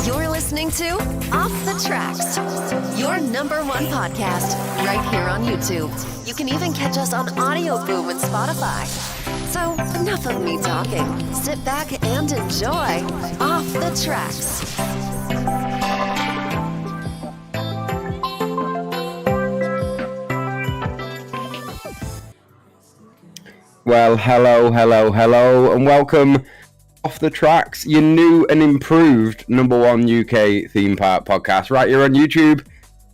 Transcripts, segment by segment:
You're listening to Off the Tracks, your #1 podcast, right here on YouTube. You can even catch us on Audio Boom and Spotify. So, enough of me talking. Sit back and enjoy Off the Tracks. Well, hello, and welcome Off the Tracks, your new and improved #1 UK theme park podcast right here on YouTube.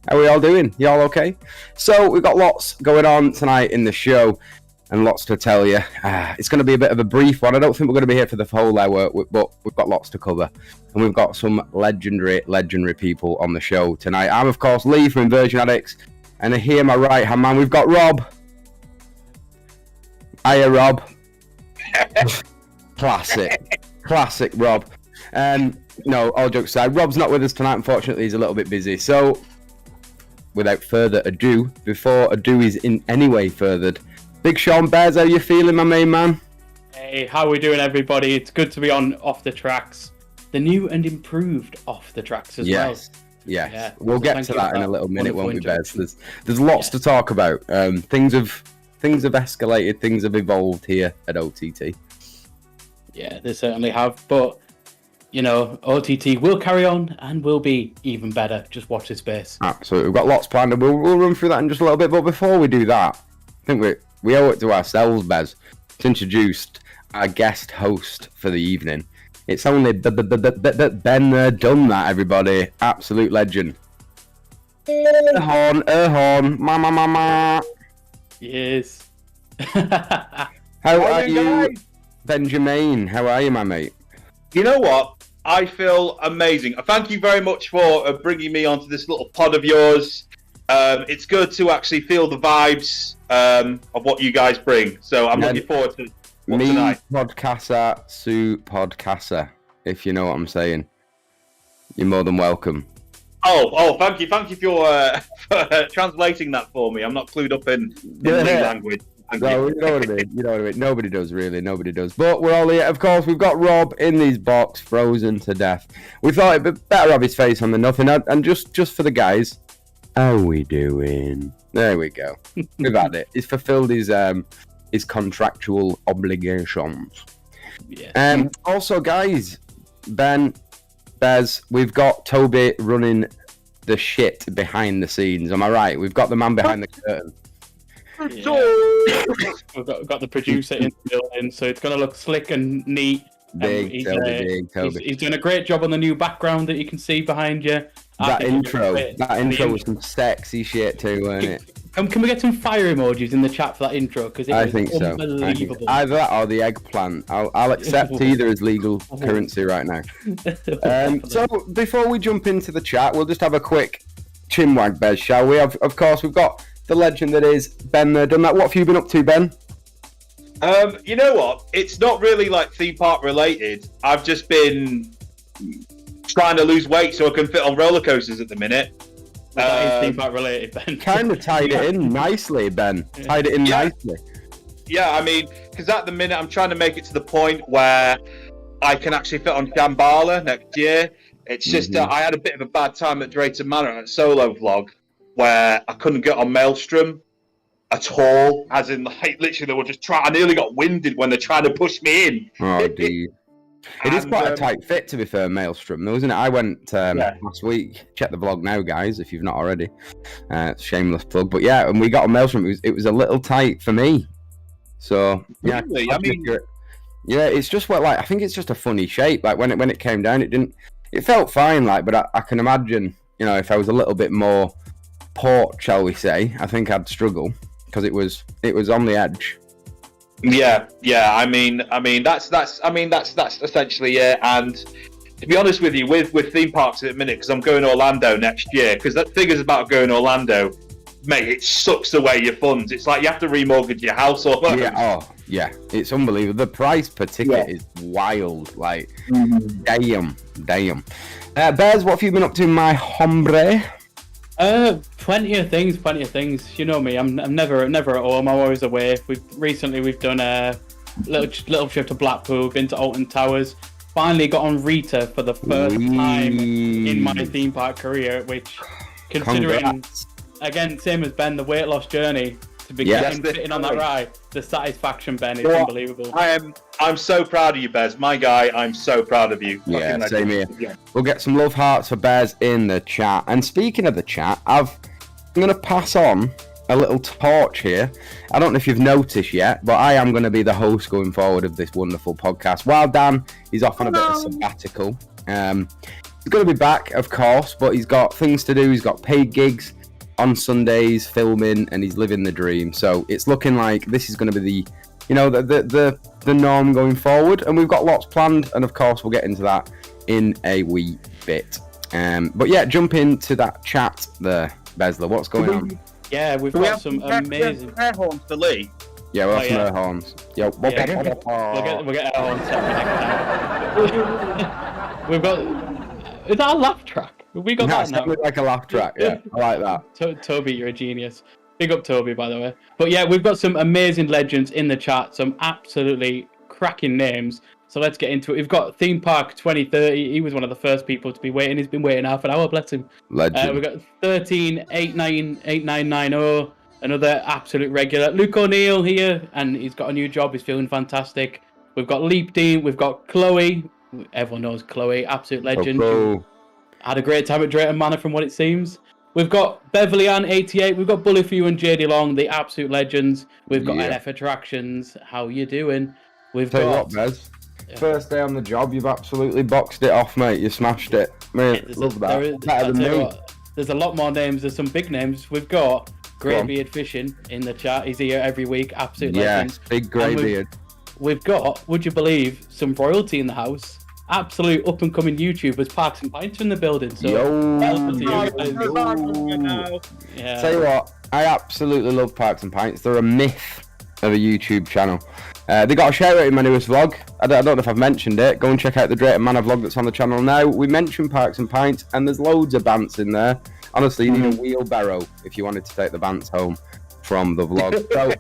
How are we all doing? You all okay? So we've got lots going on tonight in the show and lots to tell you. It's going to be a bit of a brief one. I don't think we're going to be here for the whole hour, but we've got lots to cover. And we've got some legendary people on the show tonight. I'm, of course, Lee from Inversion Addicts. And here, my right-hand man, we've got Rob. Hiya, Rob. Classic Rob. No, all jokes aside, Rob's not with us tonight. Unfortunately, he's a little bit busy. So, without further ado, before ado is in any way furthered, Big Sean Bears, how you feeling, my main man? Hey, how are we doing, everybody? It's good to be on Off the Tracks, the new and improved Off the Tracks as well. Yes. Yeah, we'll get to that in a little minute, won't we, Bears? There's lots to talk about. Things have escalated, things have evolved here at OTT. Yeah, they certainly have. But, you know, OTT will carry on and will be even better. Just watch this space. Absolutely. We've got lots planned and we'll run through that in just a little bit. But before we do that, I think we owe it to ourselves, Bez, to introduce our guest host for the evening. It's only Ben there, done that, everybody. Absolute legend. Erhorn, ma. Yes. How are you, Benjamin? How are you, my mate? You know what? I feel amazing. Thank you very much for bringing me onto this little pod of yours. It's good to actually feel the vibes of what you guys bring. So I'm looking forward to tonight. Podcasser, Sue Podcasser, if you know what I'm saying. You're more than welcome. Oh, thank you for translating that for me. I'm not clued up in the language. No, you know what I mean. Nobody does, really. Nobody does. But we're all here. Of course, we've got Rob in his box, frozen to death. We thought it'd be better have his face on the nothing. And just for the guys, how we doing? There we go. We've had it. He's fulfilled his contractual obligations. Yeah. Also, guys, Ben, Bez, we've got Toby running the shit behind the scenes. Am I right? We've got the man behind the curtain. Yeah. We've got the producer in the building, so it's going to look slick and neat. Big Toby. He's doing a great job on the new background that you can see behind you. That intro was some sexy shit too, weren't it? Can we get some fire emojis in the chat for that intro? Because I think so. Either that or the eggplant. I'll accept either as legal currency right now. So before we jump into the chat, we'll just have a quick chinwag, Bez, shall we? Of course, we've got the legend that is Ben there done that. What have you been up to, Ben? You know what? It's not really like theme park related. I've just been trying to lose weight so I can fit on roller coasters at the minute. That is theme park related, Ben. Kind of tied it in nicely, Ben. Tied it in nicely. Yeah, I mean, because at the minute I'm trying to make it to the point where I can actually fit on Shambhala next year. It's just I had a bit of a bad time at Drayton Manor on a solo vlog where I couldn't get on Maelstrom at all. As in, like, literally, they were just trying. I nearly got winded when they're trying to push me in. Oh, dude. It is quite a tight fit, to be fair, Maelstrom, though, isn't it? I went last week. Check the vlog now, guys, if you've not already. Shameless plug. But yeah, and we got on Maelstrom. It was a little tight for me. So, yeah. Really? I mean, yeah, it's just what, like, I think it's just a funny shape. Like, when it came down, it felt fine, like, but I can imagine, you know, if I was a little bit more port, shall we say, I think I'd struggle because it was on the edge. Yeah. I mean that's essentially it. And to be honest with you, with theme parks at the minute, because I'm going to Orlando next year, because that figure's about going to Orlando, mate, it sucks away your funds. It's like you have to remortgage your house or Yeah, it's unbelievable. The price per ticket is wild. Like, damn. Bears, what have you been up to, my hombre? Plenty of things. You know me, I'm never at home. I'm always away. We've done a little trip to Blackpool, been to Alton Towers. Finally got on Rita for the first time in my theme park career, which, considering, again, same as Ben, the weight loss journey, to be sitting on that ride, the satisfaction, Ben, is unbelievable. I'm so proud of you, Bez. My guy, I'm so proud of you. Yeah, same here. Yeah. We'll get some love hearts for Bez in the chat. And speaking of the chat, I'm going to pass on a little torch here. I don't know if you've noticed yet, but I am going to be the host going forward of this wonderful podcast. While Dan is off on a bit of sabbatical. He's going to be back, of course, but he's got things to do. He's got paid gigs on Sundays, filming, and he's living the dream. So it's looking like this is going to be the norm going forward, and we've got lots planned, and of course we'll get into that in a wee bit. But yeah, jump into that chat there, Besler. What's going on? Yeah, we've got some amazing air horns for Lee. Yeah, we'll have some air horns. Yo, we'll get air horns separate. We've got. Is that a laugh track? Have we got that now? Like a laugh track. Yeah, I like that. Toby, you're a genius. Big up Toby, by the way. But yeah, we've got some amazing legends in the chat, some absolutely cracking names. So let's get into it. We've got Theme Park 2030. He was one of the first people to be waiting. He's been waiting half an hour, bless him. Legend. We've got 13898990, another absolute regular. Luke O'Neill here, and he's got a new job. He's feeling fantastic. We've got Leap Dean. We've got Chloe. Everyone knows Chloe, absolute legend. Had a great time at Drayton Manor from what it seems. We've got Beverly Ann 88. We've got Bully Few and JD Long, the absolute legends. We've got NF Attractions. How you doing? We've Tell you what, Bez. First day on the job, you've absolutely boxed it off, mate. You smashed it. Mate, love that. Better than me. There's a lot more names. There's some big names. We've got Greybeard Fishing in the chat. He's here every week. Absolute legend. Big Greybeard. We've got, would you believe, some royalty in the house. absolute up and coming YouTubers, Parks and Pints, in the building. So, yeah. Tell you what, I absolutely love Parks and Pints. They're a myth of a YouTube channel. They got a shout out in my newest vlog. I don't know if I've mentioned it. Go and check out the Drayton Manor vlog that's on the channel now. We mentioned Parks and Pints, and there's loads of bants in there. Honestly, you need a wheelbarrow if you wanted to take the bants home from the vlog. So,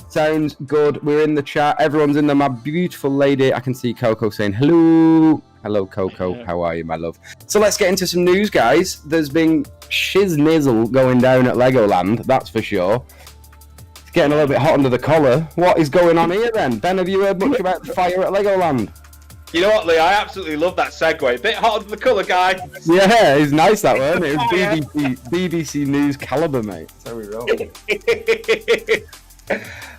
sounds good. We're in the chat. Everyone's in there. My beautiful lady. I can see Coco saying hello. Hello, Coco. Yeah. How are you, my love? So let's get into some news, guys. There's been shiznizzle going down at Legoland, that's for sure. It's getting a little bit hot under the collar. What is going on here then? Ben, have you heard much about the fire at Legoland? You know what, Lee? I absolutely love that segue. Bit hot under the colour, guy. Yeah, it's nice that one. It was BBC News caliber, mate. That's how we roll.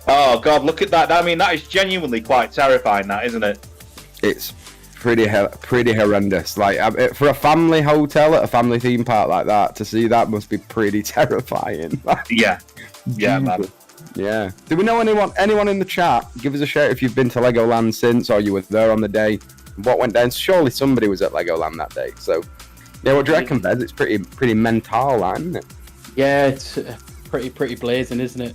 Oh God, look at that! I mean, that is genuinely quite terrifying, that, isn't it? It's pretty horrendous. Like for a family hotel at a family theme park like that, to see that must be pretty terrifying. Yeah, man. Yeah. Do we know anyone in the chat? Give us a shout if you've been to Legoland since, or you were there on the day. What went down? Surely somebody was at Legoland that day. So, yeah, what do you reckon, Bez? It's pretty mental, isn't it? Yeah, it's pretty blazing, isn't it?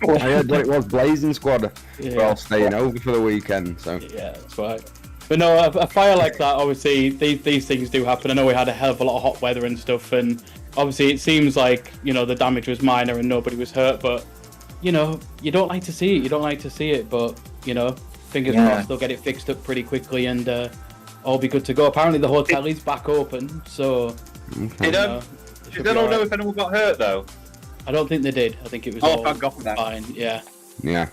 I heard what it was, Blazing Squad. Yeah. We're all staying over for the weekend. So Yeah, that's right. But no, a fire like that, obviously, these things do happen. I know we had a hell of a lot of hot weather and stuff, and obviously it seems like, the damage was minor and nobody was hurt, but, you don't like to see it. But, fingers crossed they'll get it fixed up pretty quickly and all be good to go. Apparently the hotel is back open, so... okay. You don't know if anyone got hurt, though? I don't think they did. I think it was thank God for that. fine, yeah. Yeah.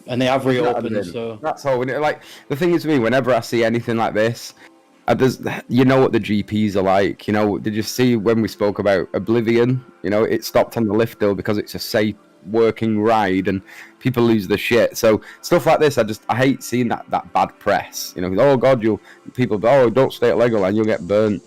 And they have reopened, so... That's all. Like, the thing is, to me, whenever I see anything like this, you know what the GPs are like. Did you see when we spoke about Oblivion? It stopped on the lift hill because it's a safe working ride and people lose their shit. So stuff like this, I hate seeing that bad press. Oh God, people don't stay at Legoland, you'll get burnt.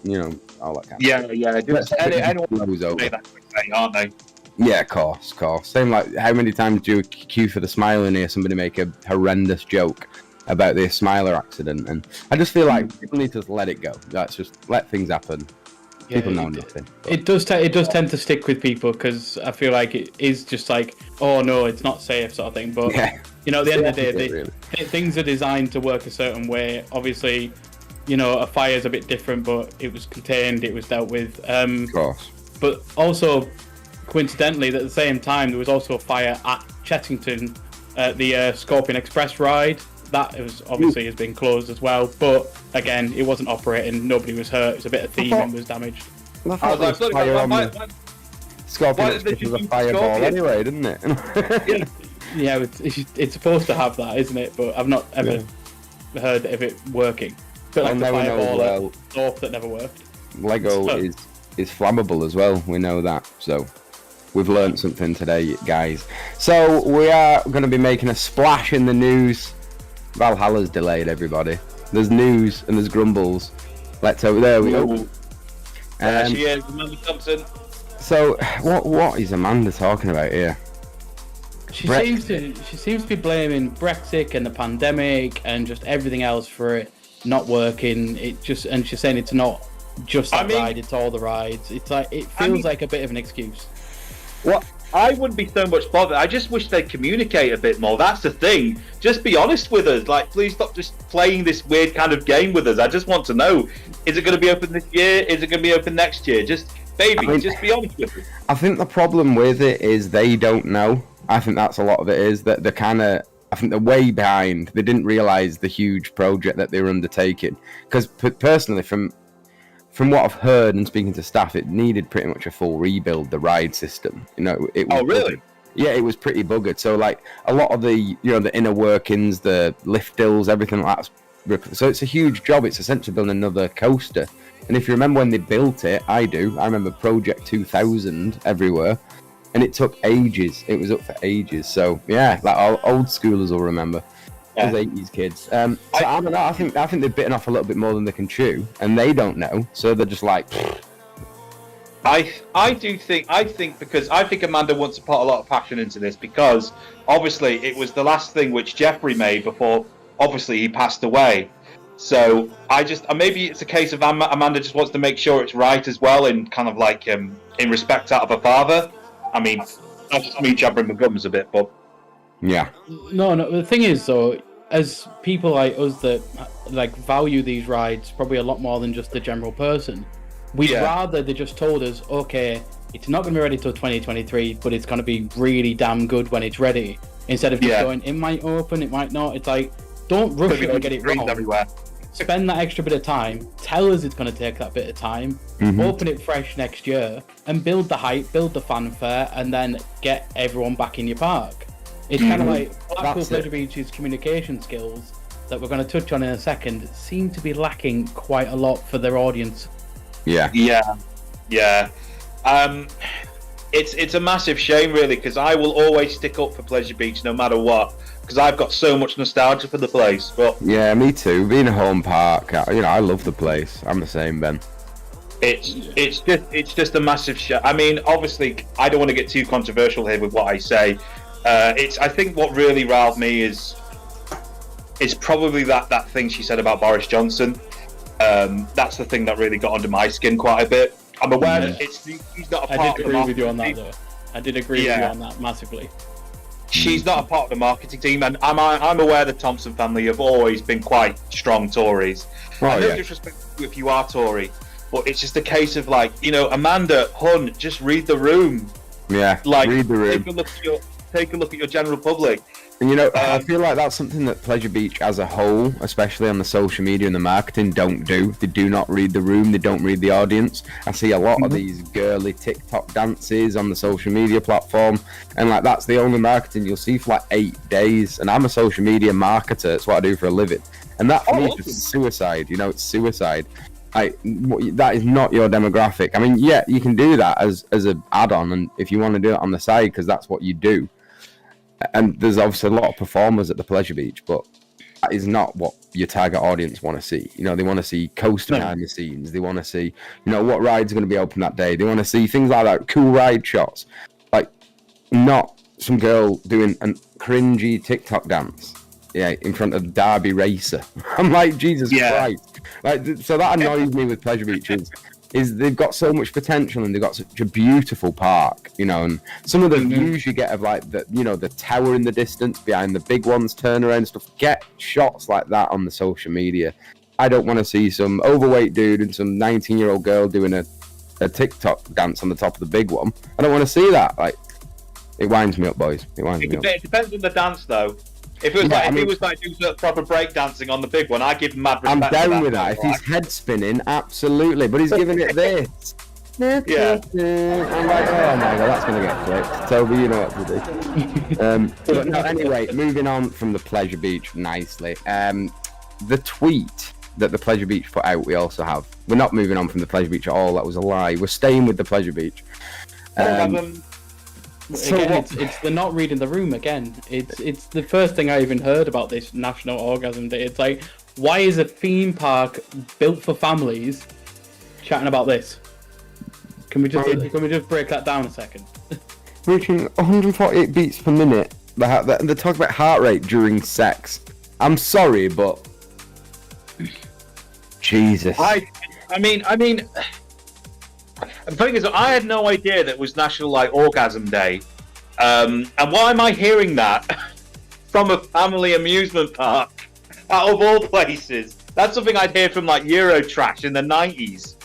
All that kind of Yeah. Anyone over. that quick thing, aren't they? Yeah, of course. Same like how many times do you queue for the Smiler and hear somebody make a horrendous joke about the Smiler accident? And I just feel like people need to just let it go. Let's just let things happen. Yeah, People know nothing. It does tend to stick with people because I feel like it is just like, oh no, it's not safe sort of thing. But Yeah. at the end of the day, Really. things are designed to work a certain way. Obviously, a fire is a bit different, but it was contained, it was dealt with. Of course. But also, coincidentally, at the same time, there was also a fire at Chettington, the Scorpion Express ride. That has been closed as well. But again, it wasn't operating. Nobody was hurt. It was a bit of theming was damaged. I was like, fire on the Scorpion Express was a fireball anyway, didn't it? Yeah, it's supposed to have that, isn't it? But I've not ever heard of it working. But like the fireball North that never worked. Lego is flammable as well. We know that. So we've learned something today, guys. So we are going to be making a splash in the news. Valhalla's delayed, everybody. There's news and there's grumbles. There we go. She is, Amanda Thompson. So what is Amanda talking about here? She seems to be blaming Brexit and the pandemic and just everything else for it not working. And she's saying it's not just that ride, it's all the rides. It's like it feels like a bit of an excuse. Well, I wouldn't be so much bothered. I just wish they'd communicate a bit more. That's the thing. Just be honest with us. Like, please stop just playing this weird kind of game with us. I just want to know: is it going to be open this year? Is it going to be open next year? Just be honest with us. I think the problem with it is they don't know. I think that's a lot of it. Is that I think they're way behind. They didn't realise the huge project that they were undertaking. Because personally, from what I've heard and speaking to staff, it needed pretty much a full rebuild, the ride system. It was really? Buggered. Yeah, it was pretty buggered. So like a lot of the the inner workings, the lift hills, everything like that. So it's a huge job. It's essentially building another coaster. And if you remember when they built it, I remember Project 2000 everywhere. And it took ages. It was up for ages. So yeah, like all old schoolers will remember. Yeah. Those 80s kids. So I don't know. I think they've bitten off a little bit more than they can chew, and they don't know. So they're just like. I think because I think Amanda wants to put a lot of passion into this because obviously it was the last thing which Jeffrey made before obviously he passed away. So maybe it's a case of Amanda just wants to make sure it's right as well, in kind of like in respect out of her father. I mean, that's just me jabbering my gums a bit, but yeah. No. The thing is, though, as people like us that like value these rides probably a lot more than just the general person, we'd rather they just told us, okay, it's not going to be ready till 2023, but it's going to be really damn good when it's ready. Instead of just going, it might open, it might not. It's like, don't rush it and get it wrong. Everywhere. Spend that extra bit of time. Tell us it's going to take that bit of time. Open it fresh next year and build the hype, build the fanfare, and then get everyone back in your park. It's kind of like Blackpool Pleasure Beach's communication skills that we're going to touch on in a second seem to be lacking quite a lot for their audience. Yeah. It's a massive shame, really, because I will always stick up for Pleasure Beach no matter what, because I've got so much nostalgia for the place. But yeah, me too. Being a home park, I love the place. I'm the same, Ben. It's just a massive shame. I mean, obviously, I don't want to get too controversial here with what I say. I think what really riled me is probably that thing she said about Boris Johnson. That's the thing that really got under my skin quite a bit. I'm aware that he's not a part of the marketing. I did agree with you on that, though. I did agree with you on that massively. She's not a part of the marketing team, and I'm aware the Thompson family have always been quite strong Tories. No disrespect to you if you are Tory, but it's just a case of like, Amanda Hunt, just read the room. Yeah, like read the room. Take a look at your general public. And I feel like that's something that Pleasure Beach as a whole, especially on the social media and the marketing, don't do. They do not read the room. They don't read the audience. I see a lot of these girly TikTok dances on the social media platform, and like that's the only marketing you'll see for like 8 days. And I'm a social media marketer. It's what I do for a living. And that for me is just suicide. It's suicide. That is not your demographic. I mean, yeah, you can do that as an add-on, and if you want to do it on the side, because that's what you do. And there's obviously a lot of performers at the Pleasure Beach, but that is not what your target audience want to see. They want to see coaster behind the scenes. They want to see, what ride's going to be open that day. They want to see things like that, cool ride shots. Like, not some girl doing a cringy TikTok dance, in front of Derby Racer. I'm like, Jesus Christ. Like, so that annoys me with Pleasure Beach is they've got so much potential and they've got such a beautiful park, and some of the views you get of like the tower in the distance behind the big ones, turnaround stuff, get shots like that on the social media. I don't want to see some overweight dude and some 19-year-old girl doing a TikTok dance on the top of the big one. I don't want to see that. Like, it winds me up, boys. It winds me up. It depends on the dance, though. If it was like doing proper breakdancing on the big one, I'd give him mad respect. I'm down with that. If he's head spinning, absolutely. But he's giving it this. Yeah. I'm like, oh my god, that's going to get flipped. Toby, you know what to do. But no, anyway, moving on from the Pleasure Beach nicely. The tweet that the Pleasure Beach put out, we also have. We're not moving on from the Pleasure Beach at all. That was a lie. We're staying with the Pleasure Beach. It's they're not reading the room again. It's the first thing I even heard about this National Orgasm Day. It's like, why is a theme park built for families chatting about this? Can we just break that down a second? Reaching 148 beats per minute. They talk about heart rate during sex. I'm sorry, but Jesus. I mean. The thing is, I had no idea that it was National Orgasm Day, and why am I hearing that from a family amusement park out of all places? That's something I'd hear from Eurotrash in the 90s.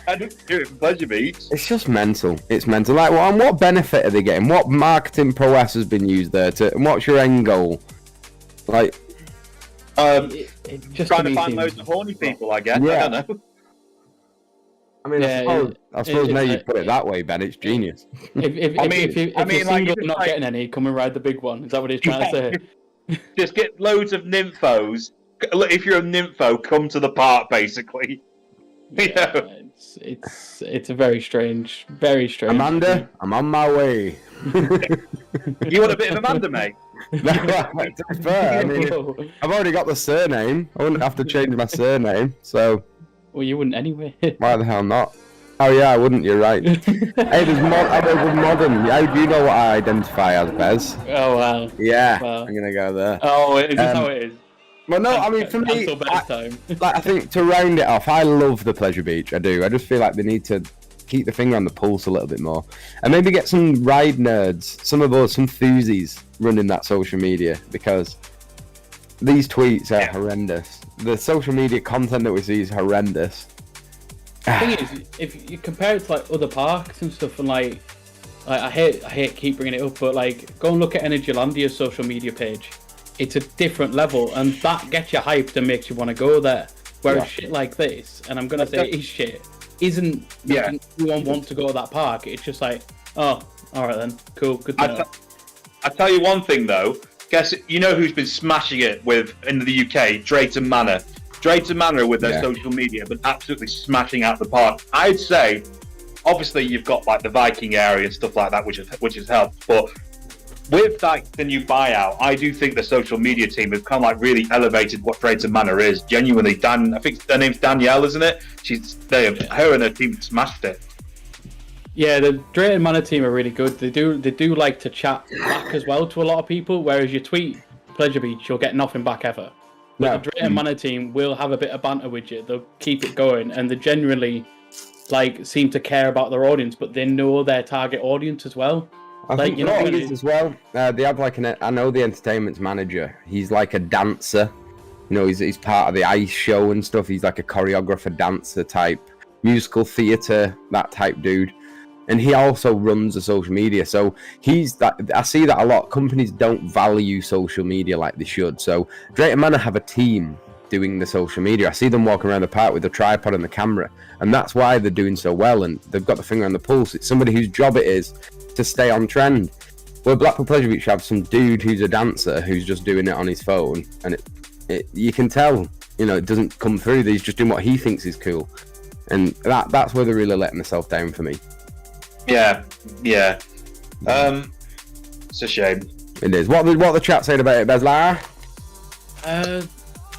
I didn't do it from Pleasure Beach. It's just mental. It's mental. And what benefit are they getting? What marketing prowess has been used there? And what's your end goal? Just trying to find loads of horny people, I guess. Yeah. I don't know. I mean, I suppose now you put it that way, Ben. It's genius. If you're single and not getting any, come and ride the big one. Is that what he's trying to say? Just get loads of nymphos. If you're a nympho, come to the park, basically. Yeah, it's a very strange. Amanda, I'm on my way. You want a bit of Amanda, mate? No, to be fair, I mean, I've already got the surname. I wouldn't have to change my surname, so. Well, you wouldn't anyway. Why the hell not? Oh yeah, I wouldn't. You're right. Hey, there's modern. How do you know what I identify as, Bez? Oh wow. Yeah, wow. I'm gonna go there. Oh, is this how it is? Well, no, I mean, for me, Cancel bedtime. I think to round it off, I love the Pleasure Beach. I do. I just feel like they need to keep the finger on the pulse a little bit more, and maybe get some ride nerds, some of us, some enthusiasts running that social media, because these tweets are horrendous. The social media content that we see is horrendous. The thing is, if you compare it to like other parks and stuff, and like I hate keep bringing it up, but like go and look at Energylandia's social media page. It's a different level, and that gets you hyped and makes you want to go there. Whereas shit like this, and I'm gonna say it is shit, isn't making anyone want to go to that park. It's just like, oh, all right then, cool, good to know. I tell you one thing though. Guess you know who's been smashing it with in the UK? Drayton Manor. Drayton Manor with their social media, but absolutely smashing out the park. I'd say, obviously, you've got like the Viking area and stuff like that, which has helped. But with like the new buyout, I do think the social media team have kind of like really elevated what Drayton Manor is. Genuinely, I think her name's Danielle, isn't it? Her and her team smashed it. Yeah, the Drayton Manor team are really good. They do like to chat back as well to a lot of people, whereas you tweet Pleasure Beach, you'll get nothing back ever. But the Drayton Manor team will have a bit of banter with you. They'll keep it going, and they genuinely like seem to care about their audience, but they know their target audience as well. I think you know what it is as well. They have like I know the entertainment's manager. He's like a dancer. You know, he's part of the ice show and stuff. He's like a choreographer, dancer type, musical theatre, that type dude. And he also runs the social media, so he's that. I see that a lot. Companies don't value social media like they should. So Drayton Manor have a team doing the social media. I see them walking around the park with the tripod and the camera, and that's why they're doing so well. And they've got the finger on the pulse. It's somebody whose job it is to stay on trend. Well, Blackpool Pleasure Beach have some dude who's a dancer who's just doing it on his phone, and it you can tell, you know, it doesn't come through. He's just doing what he thinks is cool, and that's where they're really letting themselves down for me. Yeah. It's a shame. It is. What the chat saying about it, Bezlar?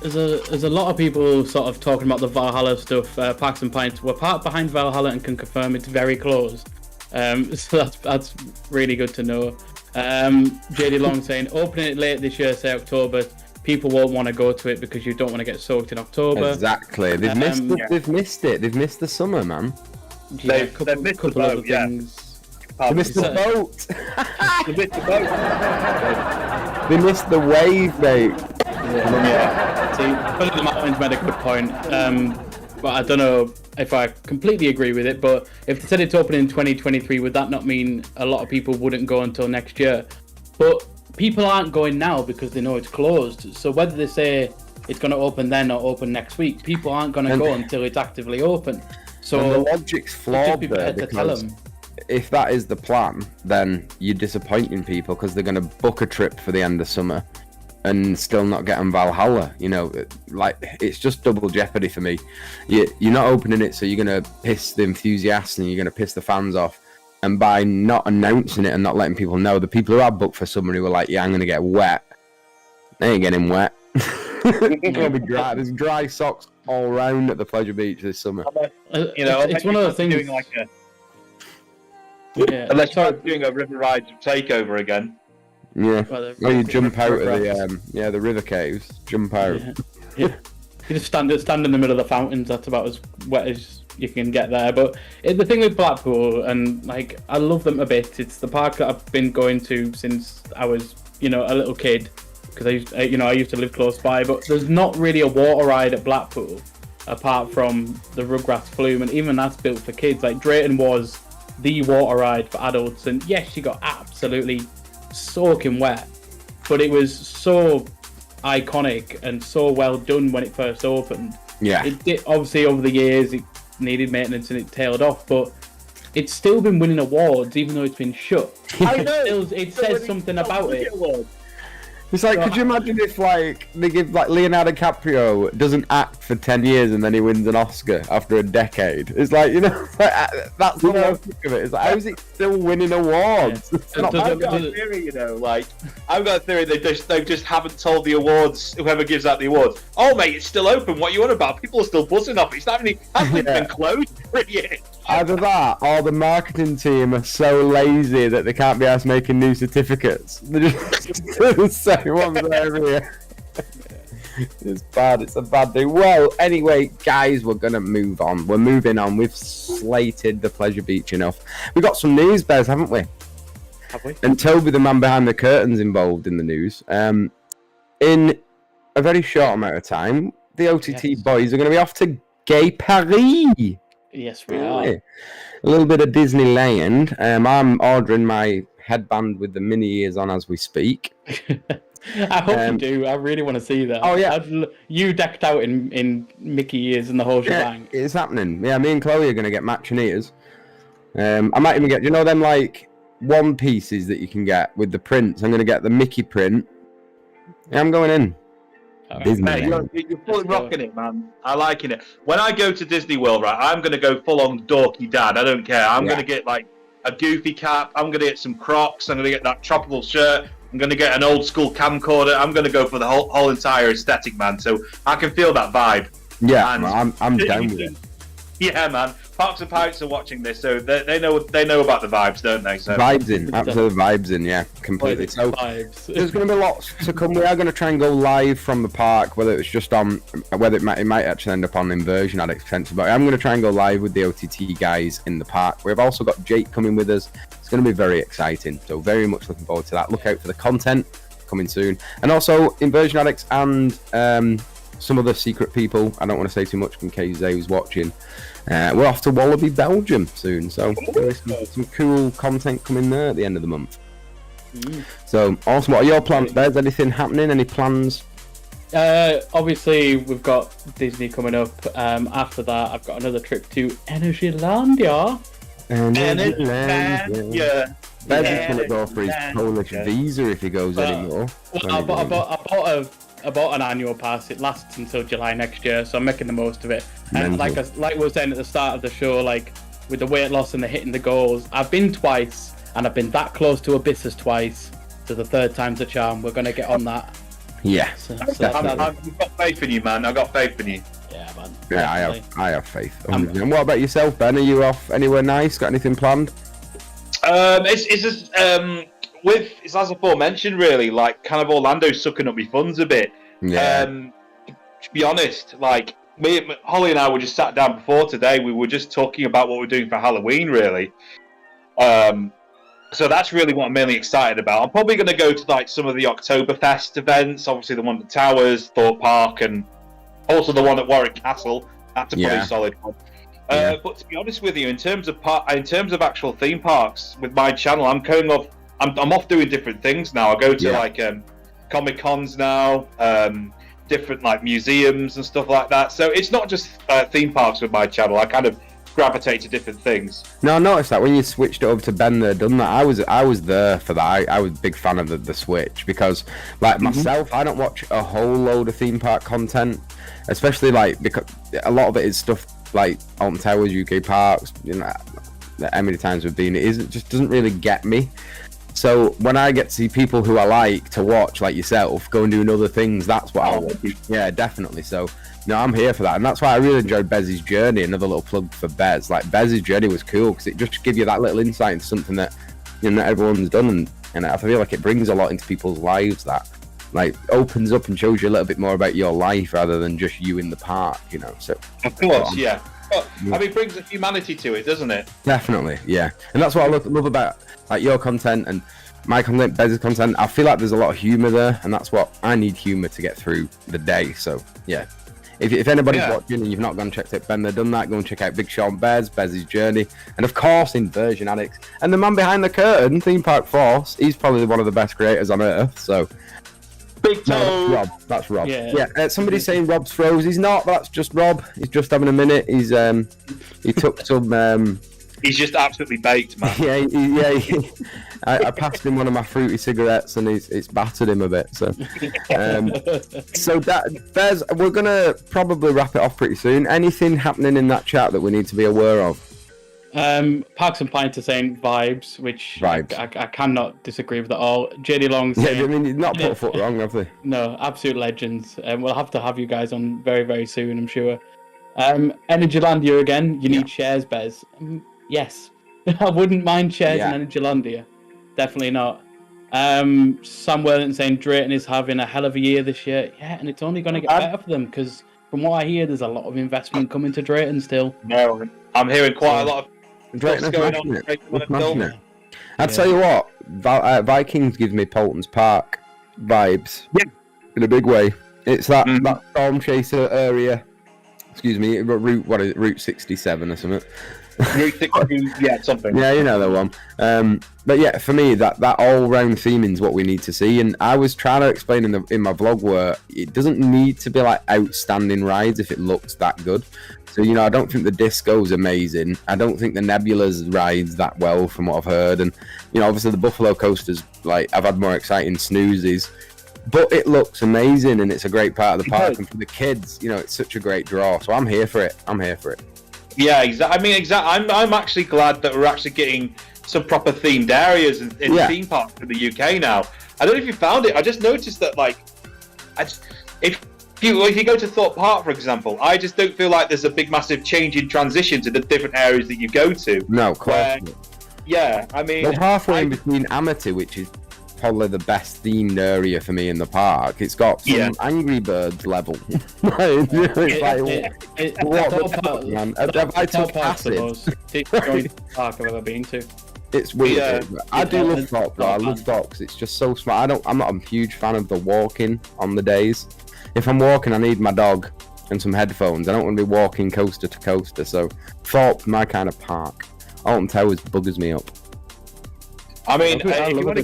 There's a lot of people sort of talking about the Valhalla stuff. Parks and Pints. We're parked behind Valhalla and can confirm it's very closed. So that's really good to know. JD Long saying opening it late this year, say October. People won't want to go to it because you don't want to get soaked in October. Exactly. They've missed it. They've missed the summer, man. Yeah, they've missed the boat, They missed the boat. They missed the boat. They missed the wave, mate. Yeah. See, Billy the Mountains made a good point. But I don't know if I completely agree with it. But if they said it's open in 2023, would that not mean a lot of people wouldn't go until next year? But people aren't going now because they know it's closed. So whether they say it's going to open then or open next week, people aren't going to go until it's actively open. So and the logic's flawed there, because if that is the plan, then you're disappointing people because they're going to book a trip for the end of summer and still not get on Valhalla. You know, like, it's just double jeopardy for me. You're not opening it, so you're going to piss the enthusiasts and you're going to piss the fans off. And by not announcing it and not letting people know, the people who are booked for summer who are like, yeah, I'm going to get wet, they ain't getting wet. It's going to be dry. There's dry socks all round at the Pleasure Beach this summer. You know, it's one of the things. Doing like unless you're doing a river ride takeover again. Yeah. Well, you jump out of the river caves. Jump out. Yeah. You just stand in the middle of the fountains. That's about as wet as you can get there. But the thing with Blackpool, and like, I love them a bit. It's the park that I've been going to since I was, a little kid, because I used to live close by. But there's not really a water ride at Blackpool apart from the Rugrats Flume, and even that's built for kids. Like, Drayton was the water ride for adults, and yes, you got absolutely soaking wet, but it was so iconic and so well done when it first opened. Yeah, it did, obviously over the years it needed maintenance and it tailed off, but it's still been winning awards even though it's been shut. I know. It says something about it. It's like, could you imagine if, like, they give, like, Leonardo DiCaprio doesn't act for 10 years and then he wins an Oscar after a decade? It's like, that's the logic of it. It's like, how is it still winning awards? Yeah. I've got a theory, I've got a theory they just haven't told the awards, whoever gives out the awards, oh, mate, it's still open, what are you on about? People are still buzzing off it. It's not even been closed for a year. Either that, or the marketing team are so lazy that they can't be asked making new certificates. They're just doing the same ones every year. It's bad. It's a bad day. Well, anyway, guys, we're gonna move on. We're moving on. We've slated the Pleasure Beach enough. We got some news, Bez, haven't we? Have we? And Toby, the man behind the curtains, involved in the news. In a very short amount of time, the OTT boys are going to be off to Gay Paris. Yes, we are. A little bit of Disneyland. I'm ordering my headband with the mini ears on as we speak. I hope you do. I really want to see that. Oh, yeah. You decked out in Mickey ears and the whole shebang. Yeah, it's happening. Yeah, me and Chloe are going to get matching ears. I might even get, them like one pieces that you can get with the prints. I'm going to get the Mickey print. Yeah, I'm going in. Mate, you're fully rocking it, man. I liking it. When I go to Disney World, right, I'm going to go full on dorky dad. I don't care. I'm going to get like a goofy cap. I'm going to get some Crocs. I'm going to get that tropical shirt. I'm going to get an old school camcorder. I'm going to go for the whole entire aesthetic, man. So I can feel that vibe. Yeah, I'm down with it. Yeah, man. Parks and Pirates are watching this, so they know about the vibes, don't they? So vibes in, absolute vibes in, yeah, completely. So there's going to be lots to come. We are going to try and go live from the park, whether it's just on, whether it might actually end up on Inversion at expense. But I'm going to try and go live with the OTT guys in the park. We've also got Jake coming with us. It's going to be very exciting. So very much looking forward to that. Look out for the content coming soon, and also Inversion Addicts and some other secret people. I don't want to say too much in case they was watching. We're off to Wallaby, Belgium soon, so there's some cool content coming there at the end of the month. So awesome. What are your plans, Bez? Anything happening? Any plans? Obviously, we've got Disney coming up. After that, I've got another trip to Energylandia. Energylandia. Bez is going to go for his Polish visa if he goes anymore. Well, I bought an annual pass. It lasts until July next year, so I'm making the most of it. And like we were saying at the start of the show, like with the weight loss and the hitting the goals, I've been twice, and I've been that close to Abyssus twice. So the third time's a charm. We're gonna get on that. Yeah, I've got faith in you, man. I've got faith in you. Yeah, man. Yeah, I have faith. And what about yourself, Ben? Are you off anywhere nice? Got anything planned? It's just it's as aforementioned, really, like kind of Orlando's sucking up my funds a bit. Yeah. To be honest, like Holly and I were just sat down before today. We were just talking about what we're doing for Halloween, really. So that's really what I'm mainly excited about. I'm probably going to go to like some of the Oktoberfest events. Obviously, the one at Towers, Thorpe Park, and also the one at Warwick Castle. That's a pretty solid one. But to be honest with you, in terms of actual theme parks with my channel, I'm off doing different things now. I go to like Comic Cons now, different like museums and stuff like that. So it's not just theme parks with my channel. I kind of gravitate to different things. No, I noticed that when you switched it over to Ben there, done that. I was there for that. I was a big fan of the switch because, like myself, I don't watch a whole load of theme park content, especially like because a lot of it is stuff like Alton Towers, UK parks. You know, how many times we've been, it just doesn't really get me. So when I get to see people who I like to watch, like yourself, go and doing other things, that's what I watch. Yeah, definitely. So, I'm here for that. And that's why I really enjoyed Bez's journey. Another little plug for Bez. Like, Bez's journey was cool because it just gives you that little insight into something that, not everyone's done. And I feel like it brings a lot into people's lives that, like, opens up and shows you a little bit more about your life rather than just you in the park, So, of course, yeah. But, I mean, it brings a humanity to it, doesn't it? Definitely, yeah. And that's what I love about like your content and my content, Bez's content. I feel like there's a lot of humour there, and that's what I need, humour to get through the day. So, yeah. If anybody's watching and you've not gone and checked out Ben, they've done that, go and check out Big Sean Bez's journey, and of course Inversion Addicts. And the man behind the curtain, Theme Park Force, he's probably one of the best creators on earth, so... Big Toe! That's Rob. Yeah, somebody's saying Rob's froze. He's not, that's just Rob. He's just having a minute. He took some... He's just absolutely baked, man. I passed him one of my fruity cigarettes, and it's battered him a bit. So, so that Bez, we're gonna probably wrap it off pretty soon. Anything happening in that chat that we need to be aware of? Parks and Pints are saying vibes, which I cannot disagree with at all. JD Long saying, I mean, not put a foot wrong, have they? No, absolute legends. We'll have to have you guys on very, very soon, I'm sure. Energylandia again. You need shares, Bez. Yes, I wouldn't mind shares in Energylandia. Definitely not. Sam Worthington saying Drayton is having a hell of a year this year. Yeah, and it's only going to get better for them because from what I hear, there's a lot of investment coming to Drayton still. No, I'm hearing quite a lot of Drayton stuff going on. I'd tell you what, Vikings gives me Polton's Park vibes. Yeah. In a big way. It's that Storm Chaser area. Excuse me, Route 67 or something. Route 60, yeah, something. Yeah, you know that one. But yeah, for me, that all-round theming is what we need to see. And I was trying to explain in my vlog where it doesn't need to be like outstanding rides if it looks that good. So, you know, I don't think the Disco's amazing. I don't think the Nebula's rides that well from what I've heard. And, you know, obviously the Buffalo Coasters, like, I've had more exciting snoozes. But it looks amazing and it's a great part of the park. And for the kids, you know, it's such a great draw. So I'm here for it. Yeah, exactly. I mean, exactly. I'm actually glad that we're actually getting some proper themed areas in theme parks in the UK now. I don't know if you found it. I just noticed that, like, if you go to Thorpe Park, for example, I just don't feel like there's a big, massive change in transition to the different areas that you go to. No, of course. Yeah, I mean, well, halfway in between Amity, which is probably the best themed area for me in the park. It's got some Angry Birds level. It's like, what the fuck, man? Have I took acid? Park I've ever been to. It's weird. I do love Thorpe, though. I love Thorpe because it's just so smart. I'm not a huge fan of the walking on the days. If I'm walking, I need my dog and some headphones. I don't want to be walking coaster to coaster. So Thorpe, my kind of park. Alton Towers buggers me up. I mean, if you want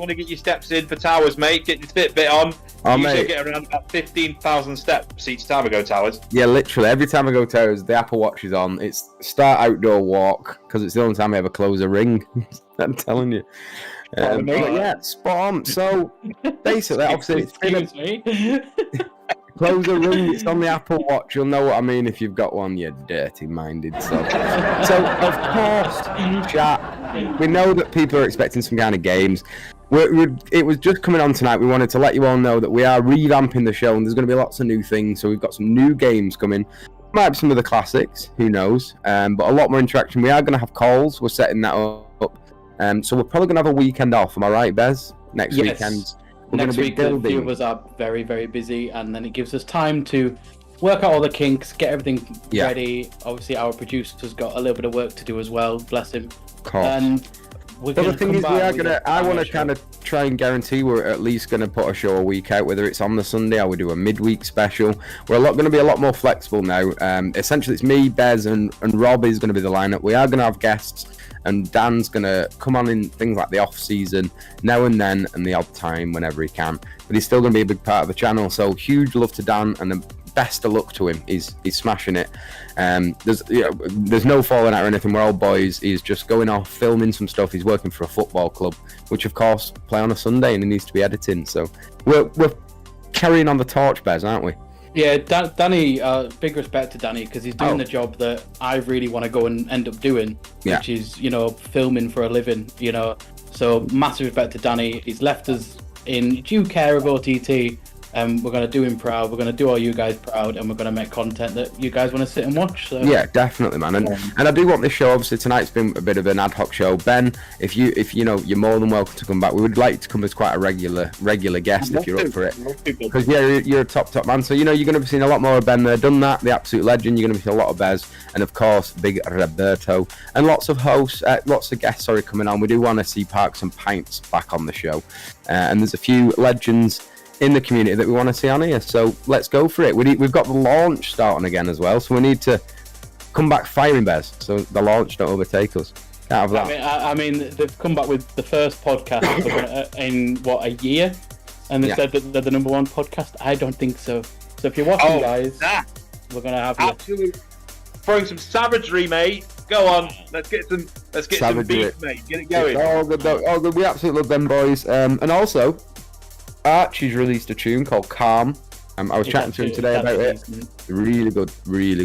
to get your steps in for Towers, mate, get your Fitbit on. You usually get around about 15,000 steps each time I go Towers. Yeah, literally. Every time I go Towers, the Apple Watch is on. It's start outdoor walk, because it's the only time I ever close a ring. I'm telling you. But yeah, spot on. So, basically, obviously, it's been close a ring, it's on the Apple Watch. You'll know what I mean if you've got one, you dirty-minded. So of course, chat, we know that people are expecting some kind of games. It was just coming on tonight. We wanted to let you all know that we are revamping the show, and there's going to be lots of new things. So we've got some new games coming. Might be some of the classics, who knows? But a lot more interaction. We are going to have calls. We're setting that up. So we're probably going to have a weekend off. Am I right, Bez? Next weekend. Next week, the few of us are very, very busy, and then it gives us time to work out all the kinks, get everything ready. Obviously, our producer's got a little bit of work to do as well, bless him. Of course. And the thing is, I want to kind of try and guarantee we're at least going to put a show a week out, whether it's on the Sunday or we do a midweek special. We're going to be a lot more flexible now. Essentially, it's me, Bez, and Rob is going to be the lineup. We are going to have guests. And Dan's going to come on in things like the off-season, now and then, and the odd time whenever he can. But he's still going to be a big part of the channel. So huge love to Dan, and the best of luck to him. He's smashing it. There's no falling out or anything. We're all boys. He's just going off, filming some stuff. He's working for a football club, which, of course, play on a Sunday, and he needs to be editing. So we're carrying on the torch, Bez, aren't we? Yeah, Danny, big respect to Danny, because he's doing the job that I really want to go and end up doing, which is, filming for a living, So massive respect to Danny. He's left us in due care of OTT, and we're going to do him proud. We're going to do all you guys proud, and we're going to make content that you guys want to sit and watch. So. Yeah, definitely, man. And I do want this show. Obviously, tonight's been a bit of an ad hoc show. Ben, if you're more than welcome to come back. We would like to come as quite a regular guest if you're up for it. Because you're a top man. So you're going to be seeing a lot more of Ben there. Done that, the absolute legend. You're going to be seeing a lot of Bez, and of course, big Roberto, and lots of hosts, lots of guests. Coming on. We do want to see Parks and Pints back on the show, and there's a few legends in the community that we want to see on here, so let's go for it. We've got the launch starting again as well, so we need to come back firing, Bez, so the launch don't overtake us. Can't have that. I mean they've come back with the first podcast in a year, and they said that they're the number one podcast. I don't think so. So if you're watching, guys, we're gonna have absolutely throwing some savagery, mate. Go on, let's get some beef, mate. Get it going. All good. We absolutely love them boys, and also. Archie's released a tune called Calm. I was chatting to him today about it. Really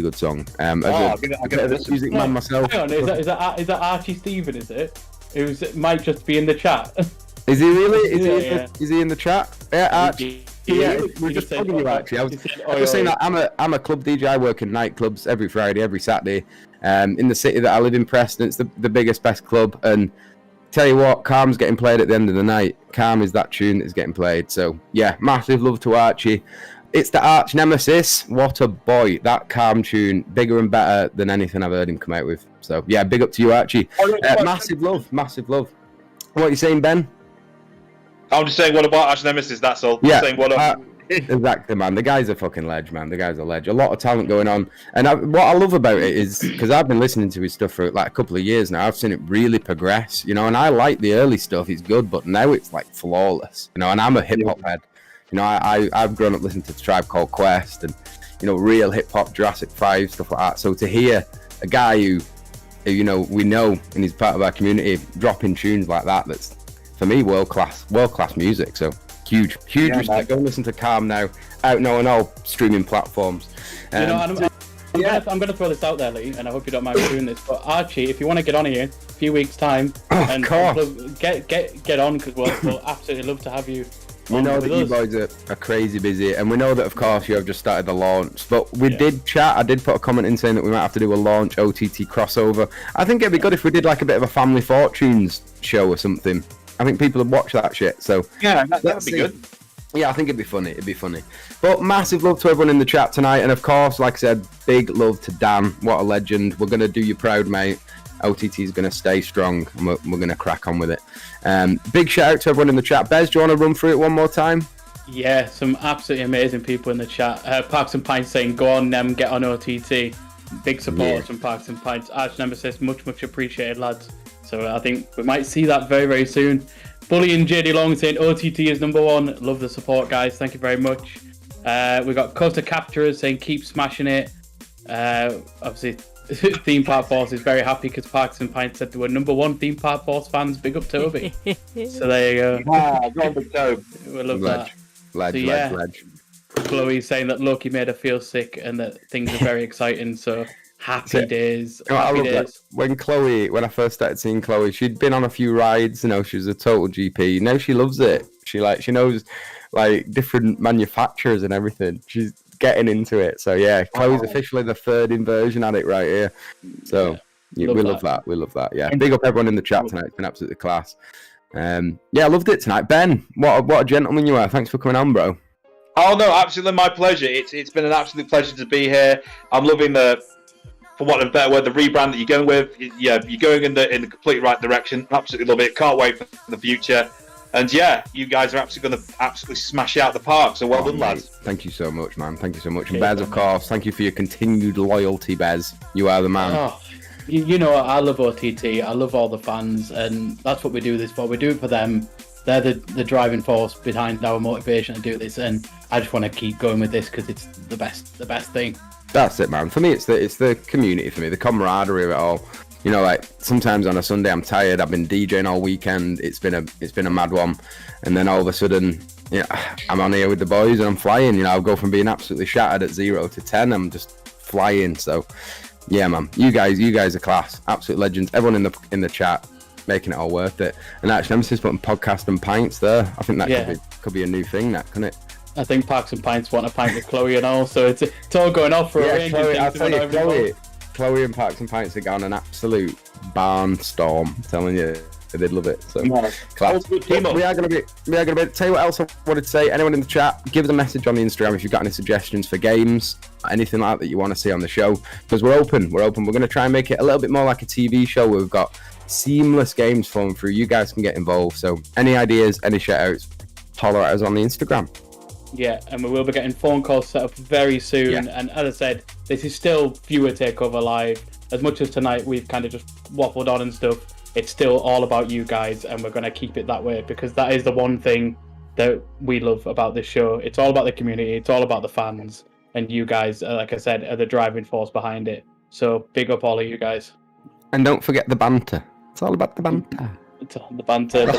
good song. I'll give it a music man myself. Hang on, is that Archie Stephen? Is it? It might just be in the chat. Is he really? Is he in the chat? Yeah, Archie. Yeah, we're just talking to you, Archie. I was saying that I'm a club DJ. I work in nightclubs every Friday, every Saturday. In the city that I live in, Preston, it's the biggest, best club, and tell you what, Calm's getting played at the end of the night. Calm is that tune that's getting played. So yeah, massive love to Archie. It's the arch nemesis. What a boy. That Calm tune, bigger and better than anything I've heard him come out with. So yeah, big up to you, Archie. Massive love, massive love. What are you saying, Ben? I'm just saying, what about Arch Nemesis? That's all. Yeah, I'm saying, what up? Exactly, man. The guy's a fucking ledge, man. The guy's a ledge. A lot of talent going on. And what I love about it is, because I've been listening to his stuff for like a couple of years now, I've seen it really progress, you know, and I like the early stuff. It's good, but now it's like flawless, you know, and I'm a hip-hop head. You know, I've grown up listening to Tribe Called Quest and, you know, real hip-hop, Jurassic 5, stuff like that. So to hear a guy who, you know, we know and he's part of our community dropping tunes like that, that's, for me, world-class music. So huge respect. Go and listen to Calm now, out now on all streaming platforms. You know, I'm going to throw this out there, Lee, and I hope you don't mind me doing this, but Archie, if you want to get on here in a few weeks' time, and get on, because we'll absolutely love to have you. We know that you boys are crazy busy, and we know that, of course, you have just started the launch. But we did chat. I did put a comment in saying that we might have to do a launch OTT crossover. I think it'd be good if we did like a bit of a Family Fortunes show or something. I think people would watch that shit. So yeah, that'd be good. Yeah, I think it'd be funny. It'd be funny. But massive love to everyone in the chat tonight, and of course, like I said, big love to Dan. What a legend! We're gonna do you proud, mate. OTT is going to stay strong, and we're going to crack on with it. Big shout out to everyone in the chat. Bez, do you want to run through it one more time? Yeah, some absolutely amazing people in the chat. Parks and Pints saying, go on, Nem, get on OTT. Big support from Parks and Pints. Arch Nemesis, much appreciated, lads. So I think we might see that very, very soon. Bully and JD Long saying, OTT is number one. Love the support, guys. Thank you very much. We got Costa Capturers saying, keep smashing it. Obviously, Theme Park Force is very happy because Parks and Pints said they were number one Theme Park Force fans. Big up Toby. So there you go. Wow, go on, Big Toby. We love that. Ledge. Chloe's saying that Loki made her feel sick and that things are very exciting. So happy days. Happy days. When I first started seeing Chloe, she'd been on a few rides. You know, she was a total GP. Now she loves it. She knows like different manufacturers and everything. She's getting into it. So yeah, Chloe's officially the third inversion at it right here. So we love that. We love that. Yeah. Big up everyone in the chat tonight. It's been absolutely class. Yeah, I loved it tonight. Ben, what a gentleman you are. Thanks for coming on, bro. Oh no, absolutely my pleasure. It's been an absolute pleasure to be here. I'm loving for want of a better word, the rebrand that you're going with. Yeah, you're going in the complete right direction. Absolutely love it. Can't wait for the future. And yeah, you guys are absolutely going to smash out the park. So well done, lads. Thank you so much, man. Thank you so much. And Bez, of course, thank you for your continued loyalty, Bez. You are the man. Oh, you know, I love OTT. I love all the fans, and that's what we do this for. We do it for them. They're the driving force behind our motivation to do this, and I just want to keep going with this because it's the best thing. That's it, man. For me, it's the community. For me, the camaraderie of it all. You know, like sometimes on a Sunday I'm tired. I've been DJing all weekend. It's been a mad one, and then all of a sudden, you know, I'm on here with the boys and I'm flying. You know, I'll go from being absolutely shattered at 0 to 10. I'm just flying. So, yeah, man, you guys are class, absolute legends. Everyone in the chat making it all worth it. And actually, I'm just putting podcast and pints there. I think that could be a new thing, that couldn't it? I think Parks and Pints want a pint with Chloe and all, so it's all going off for a range of things. Chloe and Parks and Pints are going an absolute barnstorm. I'm telling you, they'd love it. So, class. We are going to be. Tell you what else I wanted to say. Anyone in the chat, give us a message on the Instagram if you've got any suggestions for games, anything like that you want to see on the show. Because we're open. We're going to try and make it a little bit more like a TV show where we've got seamless games flowing through. You guys can get involved. So, any ideas, any shout outs, holler at us on the Instagram. Yeah, and we will be getting phone calls set up very soon. Yeah. And as I said, this is still viewer takeover live. As much as tonight we've kind of just waffled on and stuff, it's still all about you guys, and we're going to keep it that way because that is the one thing that we love about this show. It's all about the community, it's all about the fans, and you guys, like I said, are the driving force behind it. So big up all of you guys. And don't forget the banter. It's all about the banter. It's all the banter. The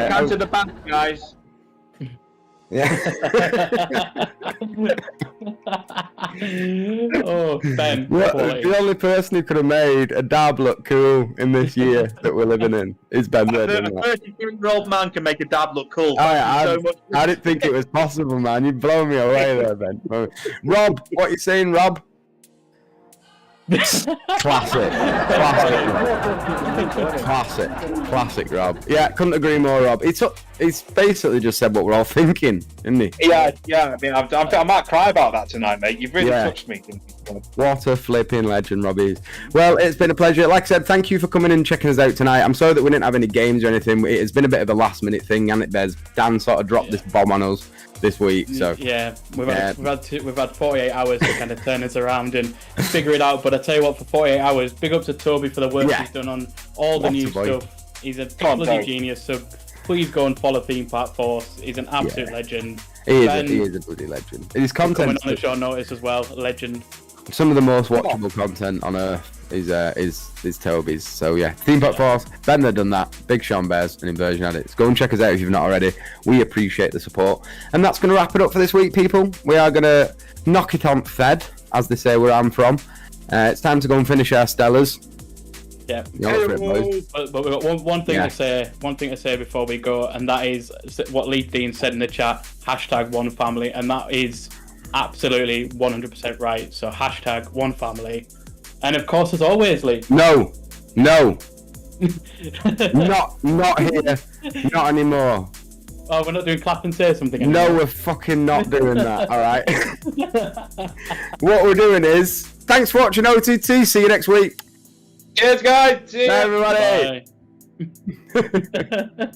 come to the banter, guys. Yeah. Oh, Ben. The only person who could have made a dab look cool in this year that we're living in is Ben Redding. A 32-year-old man can make a dab look cool. I didn't think it was possible, man. You've blown me away there, Ben. Rob, what are you saying, Rob? Classic, Rob. Yeah, couldn't agree more, Rob. He's basically just said what we're all thinking, isn't he? Yeah. I mean, I might cry about that tonight, mate. You've really touched me. What a flipping legend, Robbie is. Well, it's been a pleasure. Like I said, thank you for coming and checking us out tonight. I'm sorry that we didn't have any games or anything. It's been a bit of a last-minute thing, and it bears. Dan sort of dropped this bomb on us this week. So yeah, we've had 48 hours to kind of turn us around and figure it out. But I tell you what, for 48 hours, big up to Toby for the work he's done on all the new stuff. He's a bloody genius. So please go and follow Theme Park Force. He's an absolute legend. He is a bloody legend. His content coming on a short notice as well, legend. Some of the most watchable content on earth is Toby's. So yeah, Theme Park Force, Ben that done that. Big Sean Bears and Inversion Addicts. Go and check us out if you've not already. We appreciate the support. And that's going to wrap it up for this week, people. We are going to knock it on Fed, as they say where I'm from. It's time to go and finish our Stellars. Yeah. But we've got one thing to say. One thing to say before we go, and that is what Leaf Dean said in the chat. #OneFamily, and that is absolutely 100% right. So #OneFamily, and of course, as always, Lee. No, not here, not anymore. Oh, we're not doing clap and say something anymore. No, we're fucking not doing that. All right. What we're doing is thanks for watching OTT. See you next week. Cheers, guys. See you. Bye, everybody. Bye.